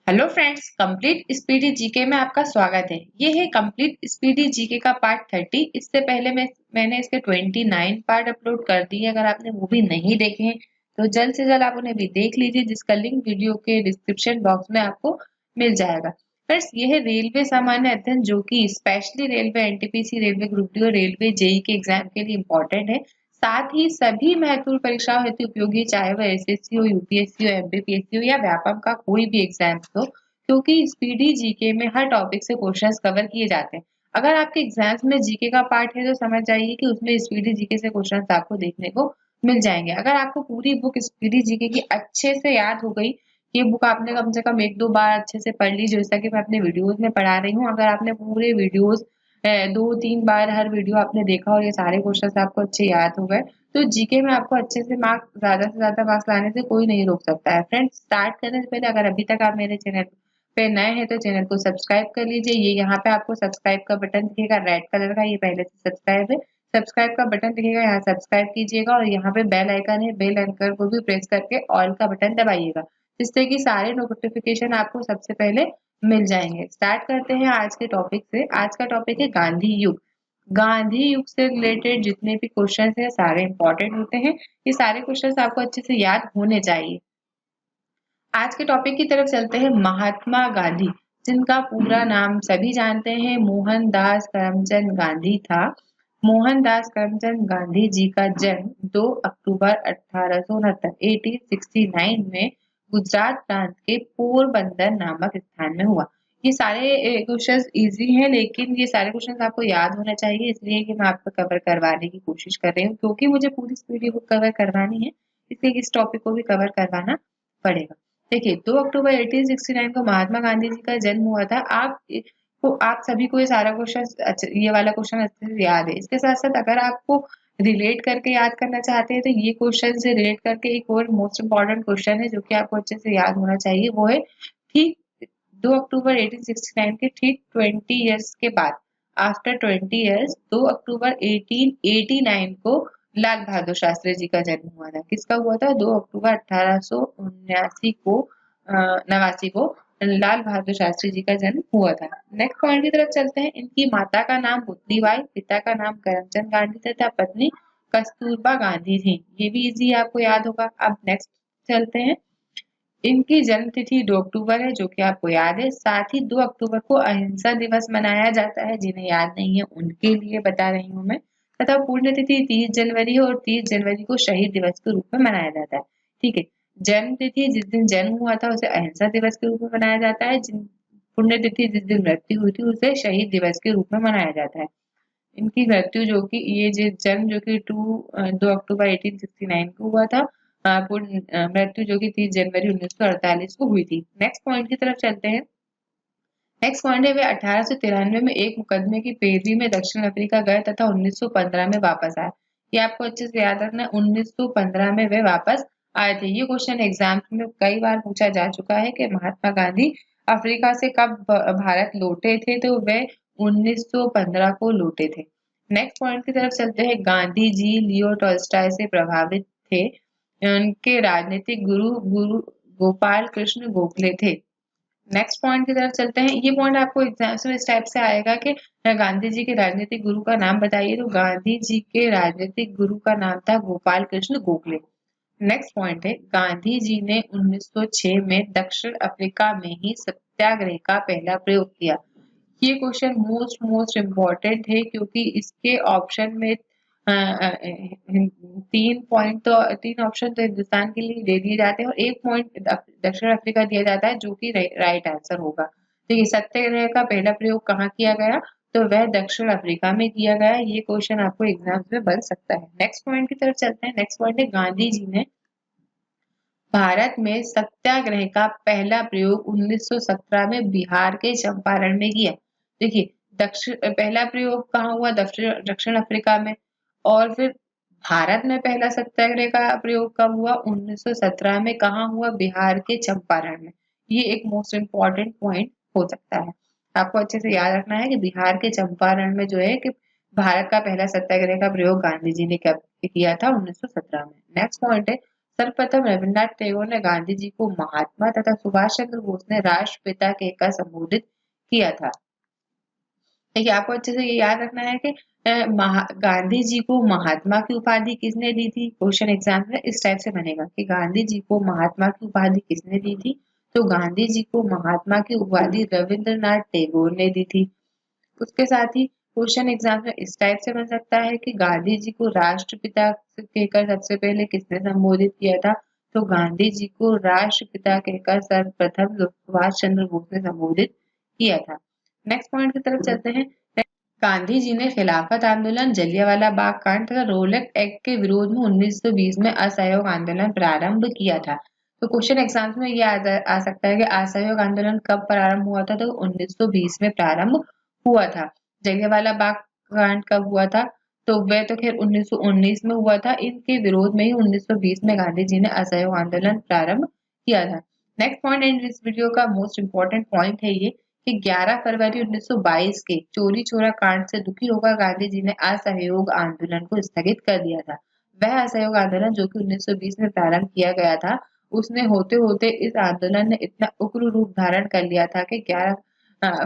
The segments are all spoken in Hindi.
Hello friends, complete speedy GK में आपका स्वागत है। ये है कंप्लीट स्पीडी जीके का पार्ट 30। इससे पहले मैंने इसके 29 पार्ट अपलोड कर दिए। अगर आपने वो भी नहीं देखे हैं तो जल्द से जल्द आप उन्हें भी देख लीजिए, जिसका लिंक वीडियो के डिस्क्रिप्शन बॉक्स में आपको मिल जाएगा। फ्रेंड्स, ये है रेलवे सामान्य अध्ययन, जो कि specially railway NTPC, railway group D और रेलवे जेई के एग्जाम के लिए इम्पोर्टेंट है। साथ ही सभी महत्वपूर्ण परीक्षाओं हेतु उपयोगी, चाहे वह एसएससी हो, यूपीएससी हो, एमपीपीएससी हो या व्यापम का कोई भी एग्जाम हो, क्योंकि स्पीडी जीके में हर टॉपिक से क्वेश्चंस कवर किए जाते हैं। अगर आपके एग्जाम्स में जीके का पार्ट है तो समझ जाइए कि उसमें स्पीडी जीके से क्वेश्चंस आपको देखने को मिल जाएंगे। अगर आपको पूरी बुक स्पीडी जीके की अच्छे से याद हो गई, ये बुक आपने कम से कम एक दो बार अच्छे से पढ़ ली, जैसा कि मैं अपने वीडियोस में पढ़ा रही हूँ। अगर आपने पूरे वीडियोस 2-3 बार हर वीडियो आपने देखा और ये सारे क्वेश्चन आपको अच्छे याद हो गए, तो जीके में आपको अच्छे से मार्क्स, ज्यादा से ज्यादा मार्क्स लाने से कोई नहीं रोक सकता है। फ्रेंड्स, स्टार्ट करने से पहले अगर अभी तक आप मेरे चैनल पे नए हैं तो चैनल को सब्सक्राइब कर लीजिए। ये यहाँ पे आपको सब्सक्राइब का बटन दिखेगा रेड कलर का, ये पहले से सब्सक्राइब है। सब्सक्राइब का बटन दिखेगा, यहाँ सब्सक्राइब कीजिएगा और यहाँ पे बेल आइकन है, बेल आइकन को भी प्रेस करके ऑल का बटन दबाइएगा, जिससे कि सारे नोटिफिकेशन आपको सबसे पहले मिल जाएंगे। स्टार्ट करते हैं आज के टॉपिक से। आज का टॉपिक है गांधी युग। गांधी युग से रिलेटेड जितने भी क्वेश्चन है सारे इंपॉर्टेंट होते हैं। ये सारे क्वेश्चन आपको अच्छे से याद होने चाहिए। आज के टॉपिक की तरफ चलते हैं। महात्मा गांधी, जिनका पूरा नाम सभी जानते हैं, मोहनदास करमचंद गांधी था। मोहनदास करमचंद गांधी जी का जन्म 2 अक्टूबर 1869 में गुजरात प्रांत के पोरबंदर नामक स्थान में हुआ। ये सारे क्वेश्चंस इजी हैं, लेकिन ये सारे क्वेश्चंस आपको याद होना चाहिए, इसलिए कि मैं आपको कवर करवाने की कोशिश कर रही हूँ, क्योंकि मुझे पूरी स्पीड बुक कवर करवानी है, इसलिए इस टॉपिक को भी कवर करवाना पड़ेगा। देखिए, 2 अक्टूबर 1869 को महात्मा गांधी जी का जन्म हुआ था। आप सभी को ये सारा क्वेश्चन, ये वाला क्वेश्चन अच्छे से याद है। इसके साथ साथ अगर आपको रिलेट करके याद करना चाहते हैं तो ये क्वेश्चन से रिलेट करके एक और मोस्ट इम्पोर्टेंट क्वेश्चन है, जो कि आपको अच्छे से याद होना चाहिए। वो है ठीक 2 अक्टूबर 1869 के ठीक 20 ईयर्स के बाद, आफ्टर 20 ईयर्स, 2 अक्टूबर 1889 को लाल बहादुर शास्त्री जी का जन्म हुआ था। किसका हुआ था? 2 अक्टूबर 1879 को, 89 को लाल बहादुर शास्त्री जी का जन्म हुआ था। नेक्स्ट पॉइंट की तरफ चलते हैं। इनकी माता का नाम पुतलीबाई, पिता का नाम करमचंद गांधी तथा पत्नी कस्तूरबा गांधी थी। ये भी इजी आपको याद होगा। अब नेक्स्ट चलते हैं। इनकी जन्म तिथि 2 अक्टूबर है, जो कि आपको याद है। साथ ही 2 अक्टूबर को अहिंसा दिवस मनाया जाता है। जिन्हें याद नहीं है उनके लिए बता रही हूँ मैं। तथा पुण्यतिथि 30 जनवरी है और 30 जनवरी को शहीद दिवस के रूप में मनाया जाता है। ठीक है, जन्म तिथि जिस दिन जन्म हुआ था उसे अहिंसा दिवस के रूप में मनाया जाता है। जिन पुण्यतिथि जिस दिन मृत्यु हुई थी उसे शहीद दिवस के रूप में मनाया जाता है। इनकी मृत्यु जो कि ये जन्म जो कि 2 अक्टूबर 1869 को हुआ था। मृत्यु जो कि 30 जनवरी 1948 को हुई थी। नेक्स्ट पॉइंट की तरफ चलते हैं। नेक्स्ट पॉइंट है, वे 1893 में एक मुकदमे की पैरवी में दक्षिण अफ्रीका गए तथा 1915 में वापस आए। ये आपको अच्छे से याद रखना है, 1915 में वे वापस आए थे। ये क्वेश्चन एग्जाम में कई बार पूछा जा चुका है कि महात्मा गांधी अफ्रीका से कब भारत लौटे थे, तो वे 1915 को लौटे थे। नेक्स्ट पॉइंट की तरफ चलते हैं। गांधी जी लियो टॉल्स्टॉय से प्रभावित थे। उनके राजनीतिक गुरु गोपाल कृष्ण गोखले थे। नेक्स्ट पॉइंट की तरफ चलते हैं। ये पॉइंट आपको एग्जाम्स में इस टाइप से आएगा कि गांधी जी के राजनीतिक गुरु का नाम बताइए, तो गांधी जी के राजनीतिक गुरु का नाम था गोपाल कृष्ण गोखले। नेक्स्ट पॉइंट है, गांधी जी ने 1906 में दक्षिण अफ्रीका में ही सत्याग्रह का पहला प्रयोग किया। ये क्वेश्चन मोस्ट इम्पोर्टेंट है, क्योंकि इसके ऑप्शन में 3 ऑप्शन तो हिंदुस्तान के लिए दे दिए जाते हैं और 1 पॉइंट दक्षिण अफ्रीका दिया जाता है, जो कि राइट आंसर होगा। तो ये सत्याग्रह का पहला प्रयोग कहाँ किया गया? तो वह दक्षिण अफ्रीका में किया गया। ये क्वेश्चन आपको एग्जाम्स में बन सकता है। नेक्स्ट पॉइंट की तरफ चलते हैं। नेक्स्ट पॉइंट है, गांधी जी ने भारत में सत्याग्रह का पहला प्रयोग 1917 में बिहार के चंपारण में किया। देखिए, पहला प्रयोग कहाँ हुआ? दक्षिण अफ्रीका में। और फिर भारत में पहला सत्याग्रह का प्रयोग कब हुआ? 1917 में। कहाँ हुआ? बिहार के चंपारण में। ये एक मोस्ट इम्पोर्टेंट पॉइंट हो सकता है। आपको अच्छे से याद रखना है कि बिहार के चंपारण में जो है कि भारत का पहला सत्याग्रह का प्रयोग गांधी जी ने कब किया था? 1917 में। नेक्स्ट पॉइंट है, सर्वप्रथम रविन्द्रनाथ टैगोर ने गांधी जी को महात्मा तथा सुभाष चंद्र बोस ने राष्ट्रपिता कहकर संबोधित किया था। देखिए आपको अच्छे से ये याद रखना है कि गांधी जी को महात्मा की उपाधि किसने दी थी। क्वेश्चन एग्जाम में इस टाइप से बनेगा कि गांधी जी को महात्मा की उपाधि किसने दी थी। तो गांधी जी को महात्मा की उपाधि रविंद्रनाथ टैगोर ने दी थी। उसके साथ ही क्वेश्चन एग्जाम में इस टाइप से बन सकता है कि गांधी जी को राष्ट्रपिता कहकर सबसे पहले किसने संबोधित किया था। तो गांधी जी को राष्ट्रपिता कहकर सर्वप्रथम सुभाष चंद्र बोस ने संबोधित किया था। नेक्स्ट पॉइंट की तरफ चलते हैं। गांधी जी ने खिलाफत आंदोलन, जलियांवाला बाग कांड तथा रोलेट एक्ट के विरोध में 1920 में असहयोग आंदोलन प्रारंभ किया था। तो क्वेश्चन एग्जाम्स में ये आ सकता है कि असहयोग आंदोलन कब प्रारंभ हुआ था। तो 1920 में प्रारंभ हुआ था। जलियांवाला बाग कांड कब हुआ था। तो वह तो खैर 1919 में हुआ था। इनके विरोध में ही 1920 में गांधी जी ने असहयोग आंदोलन प्रारंभ किया था। नेक्स्ट पॉइंट इन इस वीडियो का मोस्ट इम्पोर्टेंट पॉइंट है ये कि 11 फरवरी 1922 के चोरी चोरा कांड से दुखी होकर गांधी जी ने असहयोग आंदोलन को स्थगित कर दिया था। वह असहयोग आंदोलन जो कि 1920 में प्रारंभ किया गया था, उसने होते होते इस आंदोलन ने इतना उग्र रूप धारण कर लिया था कि 11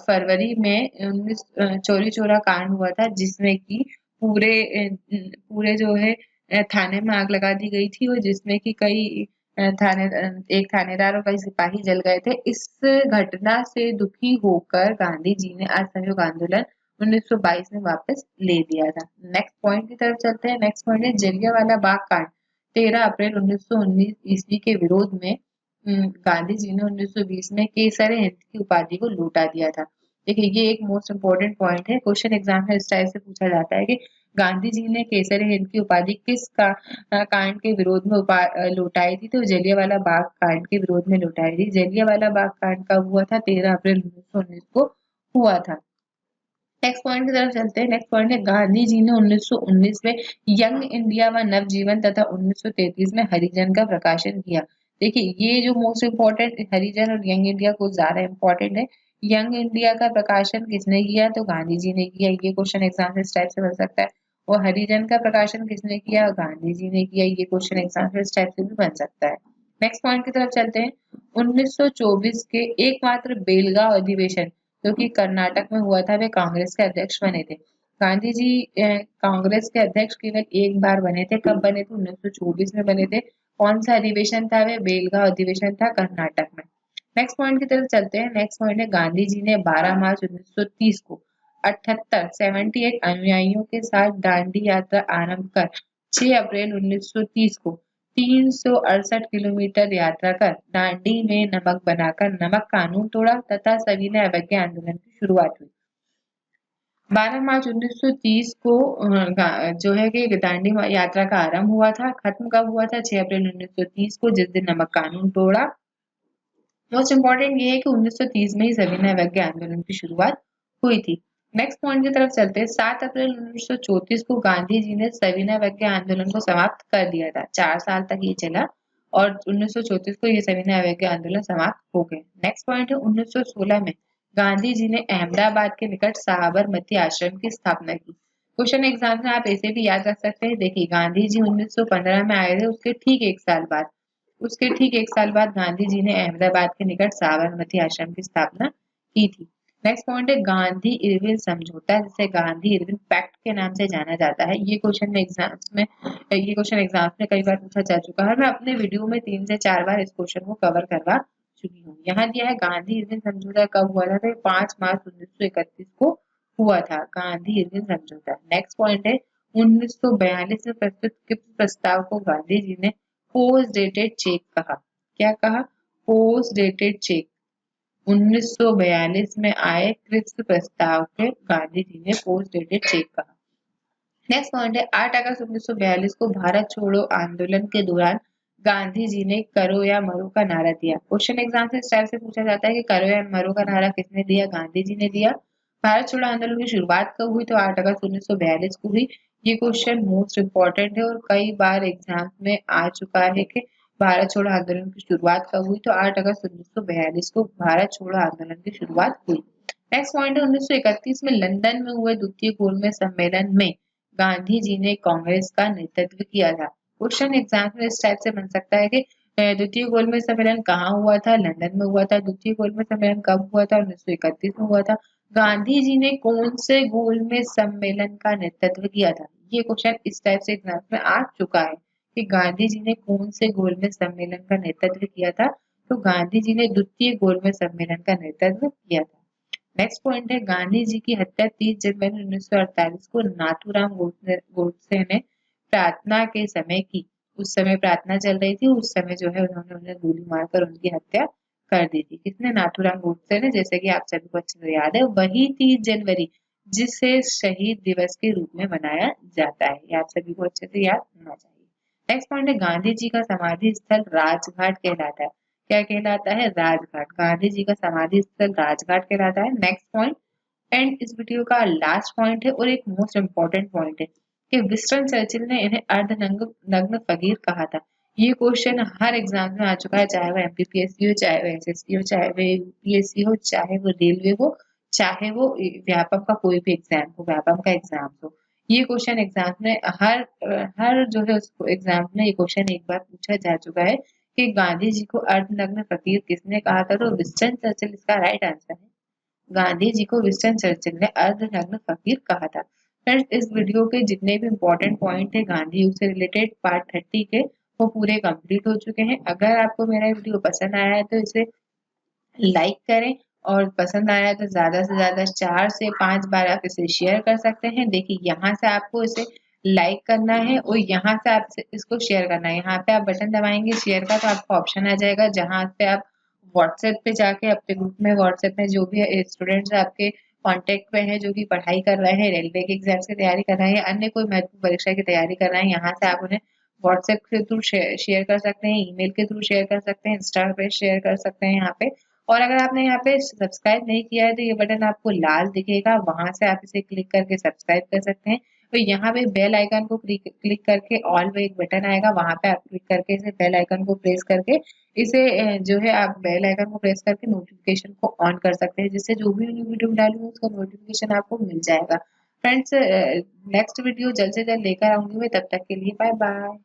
फरवरी में 19 चोरी चोरा कांड हुआ था, जिसमें कि पूरे जो है थाने में आग लगा दी गई थी और जिसमें कि कई एक थानेदार और कई सिपाही जल गए थे। इस घटना से दुखी होकर गांधी जी ने असहयोग आंदोलन 1922 में वापस ले लिया था। नेक्स्ट पॉइंट की तरफ चलते हैं। नेक्स्ट पॉइंट है जलियांवाला बाग कांड। 13 अप्रैल 1919 ईस्वी के विरोध में गांधी जी ने 1920 में केसर हिंद की उपाधि को लौटा दिया था। देखिए ये एक मोस्ट इम्पोर्टेंट पॉइंट है। क्वेश्चन एग्जाम में इस टाइप से पूछा जाता है कि गांधी जी ने केसर हिंद की उपाधि किस कांड के विरोध में लौटाई थी। तो जलियांवाला बाग कांड के विरोध में लौटाई थी। जलियांवाला बाग कांड कब हुआ था। 13 अप्रैल 1919 को हुआ था। नेक्स्ट पॉइंट की तरफ चलते हैं। नेक्स्ट पॉइंट है गांधी जी ने 1919 में यंग इंडिया व नवजीवन तथा 1933 में हरिजन का प्रकाशन किया। देखिए ये जो मोस्ट इम्पोर्टेंट हरिजन और यंग इंडिया को ज्यादा इम्पोर्टेंट है। यंग इंडिया का प्रकाशन किसने किया। तो गांधी जी ने किया। ये क्वेश्चन एग्जाम में इस टाइप से बन सकता है। और हरिजन का प्रकाशन किसने किया। गांधी जी ने किया। ये क्वेश्चन एग्जाम में इस टाइप से भी बन सकता है। नेक्स्ट पॉइंट की तरफ चलते हैं। 1924 के एकमात्र बेलगांव अधिवेशन जो कि कर्नाटक में हुआ था, वे कांग्रेस के अध्यक्ष बने थे। गांधी जी कांग्रेस के अध्यक्ष केवल एक बार बने थे। कब बने थे। 1924 में बने थे। कौन सा अधिवेशन था। वे बेलगांव अधिवेशन था कर्नाटक में। नेक्स्ट पॉइंट की तरफ चलते हैं। नेक्स्ट पॉइंट है गांधी जी ने 12 मार्च 1930 को 78 अनुयायियों के साथ दांडी यात्रा आरंभ कर 6 अप्रैल 1930 को 368 किलोमीटर यात्रा कर दांडी में नमक बनाकर नमक कानून तोड़ा तथा सविनय अवज्ञा आंदोलन की शुरुआत हुई। 12 मार्च 1930 को जो है कि दांडी यात्रा का आरंभ हुआ था। खत्म कब हुआ था। 6 अप्रैल 1930 को, जिस दिन नमक कानून तोड़ा। मोस्ट इम्पोर्टेंट ये है कि 1930 में ही सविनय अवज्ञा आंदोलन की शुरुआत हुई थी। नेक्स्ट पॉइंट की तरफ चलते हैं। 7 अप्रैल 1934 को गांधी जी ने सविनय अवज्ञा आंदोलन को समाप्त कर दिया था। 4 साल तक ये चला और 1934 को ये सविनय अवज्ञा आंदोलन समाप्त हो गए। नेक्स्ट पॉइंट है 1916 में गांधी जी ने अहमदाबाद के निकट साबरमती आश्रम की स्थापना की। क्वेश्चन एग्जाम में आप ऐसे भी याद रख सकते हैं। देखिए गांधी जी 1915 में आए थे। उसके ठीक एक साल बाद गांधी जी ने अहमदाबाद के निकट साबरमती आश्रम की स्थापना की थी। नेक्स्ट पॉइंट है गांधी इरविन समझौता, जिसे गांधी इरविन पैक्ट के नाम से जाना जाता है। ये क्वेश्चन एग्जाम्स में कई बार पूछा जा चुका है। मैं अपने वीडियो में 3 से 4 बार इस क्वेश्चन को कवर करवा चुकी हूँ। यहाँ दिया है गांधी इरविन समझौता कब हुआ था। 5 मार्च 1931 को हुआ था गांधी इरविन समझौता। नेक्स्ट पॉइंट है 1942 में प्रस्तुत किप्स प्रस्ताव को गांधी जी ने पोस्ट डेटेड चेक कहा। क्या कहा। Post dated cheque. 1942 में आए क्रिप्स प्रस्ताव के गांधी जी ने पोस्ट डेटेड चेक कहा। नेक्स्ट पॉइंट है 8 अगस्त 1942 को भारत छोड़ो आंदोलन के दौरान गांधी जी ने करो या मरो का नारा दिया। क्वेश्चन एग्जाम से इस टाइप से पूछा जाता है कि करो या मरो का नारा किसने दिया। गांधी जी ने दिया। भारत छोड़ो आंदोलन की शुरुआत कब हुई। तो 8 अगस्त 1942 को हुई। ये क्वेश्चन मोस्ट इम्पोर्टेंट है और कई बार एग्जाम में आ चुका है कि भारत छोड़ो आंदोलन की शुरुआत कब हुई। तो 8 अगस्त 1942 को भारत छोड़ो आंदोलन की शुरुआत हुई। नेक्स्ट पॉइंट है 1931 में लंदन में हुए द्वितीय गोलमेज सम्मेलन में गांधी जी ने कांग्रेस का नेतृत्व किया था। क्वेश्चन एग्जाम में इस टाइप से बन सकता है कि द्वितीय गोलमेज सम्मेलन कहाँ हुआ था? लंदन में हुआ था। द्वितीय गोलमेज सम्मेलन कब हुआ था? 1931 में हुआ था। गांधी जी ने कौन से गोलमेज सम्मेलन का नेतृत्व किया था? ये क्वेश्चन इस टाइप से एग्जाम में आ चुका है कि गांधी जी ने कौन से गोलमेज सम्मेलन का नेतृत्व किया था? तो गांधी जी ने द्वितीय गोलमेज सम्मेलन का नेतृत्व किया था। नेक्स्ट पॉइंट है, गांधी जी की हत्या 30 जनवरी 1948 को नाथूराम गोडसे ने प्रार्थना के समय की। उस समय प्रार्थना चल रही थी, उस समय जो है उन्होंने उन्हें गोली मारकर उनकी हत्या कर दी थी। किसने? नाथूराम गोडसे ने। जैसे कि आप सभी को अच्छे से याद है, वही 30 जनवरी जिसे शहीद दिवस के रूप में मनाया जाता है। ये आप सभी को अच्छे से याद होना चाहिए। नेक्स्ट पॉइंट है, गांधी जी का समाधि स्थल राजघाट कहलाता है। क्या कहलाता है? राजघाट। गांधी जी का समाधि स्थल राजघाट कहलाता है। नेक्स्ट पॉइंट एंड इस वीडियो का लास्ट पॉइंट है और एक मोस्ट इम्पोर्टेंट पॉइंट है कि विंस्टन चर्चिल ने इन्हें अर्धनग्न नग्न फकीर कहा था। ये क्वेश्चन हर एग्जाम में आ चुका है, चाहे वो एमपीपीएससी हो, चाहे वो एसएससी हो, चाहे वो यूपीएससी हो, चाहे वो रेलवे हो, चाहे वो व्यापम का कोई भी एग्जाम हो, व्यापम का एग्जाम हो। ये क्वेश्चन एग्जाम में हर जो है उसको एग्जाम में ये क्वेश्चन एक बार पूछा जा चुका है कि गांधी जी को अर्धनग्न फकीर किसने कहा था? तो विंस्टन चर्चिल इसका राइट आंसर है। गांधी जी को विंस्टन चर्चिल ने अर्धनग्न फकीर कहा था। फ्रेंड्स, इस वीडियो के जितने भी इम्पोर्टेंट पॉइंट है गांधी युग से रिलेटेड पार्ट 30 के, वो पूरे कंप्लीट हो चुके हैं। अगर आपको मेरा वीडियो पसंद आया है तो इसे लाइक करें और पसंद आया तो ज्यादा से ज्यादा 4 से 5 बार आप इसे शेयर कर सकते हैं। देखिए, यहाँ से आपको इसे लाइक करना है और यहाँ से आप इसको शेयर करना है। यहाँ पे आप बटन दबाएंगे शेयर का तो आपको ऑप्शन आ जाएगा, जहाँ पे आप व्हाट्सएप पे जाके अपने ग्रुप में, व्हाट्सएप में जो भी स्टूडेंट्स आपके कांटेक्ट में है जो कि पढ़ाई कर रहे हैं, रेलवे के एग्जाम की तैयारी कर रहे हैं, अन्य कोई महत्वपूर्ण परीक्षा की तैयारी कर रहे हैं, यहाँ से आप उन्हें व्हाट्सएप के थ्रू शेयर कर सकते हैं, ईमेल के थ्रू शेयर कर सकते हैं, इंस्टा पे शेयर कर सकते हैं यहाँ पे। और अगर आपने यहाँ पे सब्सक्राइब नहीं किया है तो ये बटन आपको लाल दिखेगा, वहां से आप इसे क्लिक करके सब्सक्राइब कर सकते हैं। तो यहाँ पे बेल आइकन को क्लिक करके ऑल में एक बटन आएगा, वहां पे आप क्लिक करके इसे बेल आइकन को प्रेस करके इसे जो है आप बेल आइकन को प्रेस करके नोटिफिकेशन को ऑन कर सकते हैं, जिससे जो भी न्यू वीडियो डालूंगी उसका नोटिफिकेशन आपको मिल जाएगा। फ्रेंड्स, नेक्स्ट वीडियो जल्द से जल्द लेकर आऊंगी मैं, तब तक के लिए बाय बाय।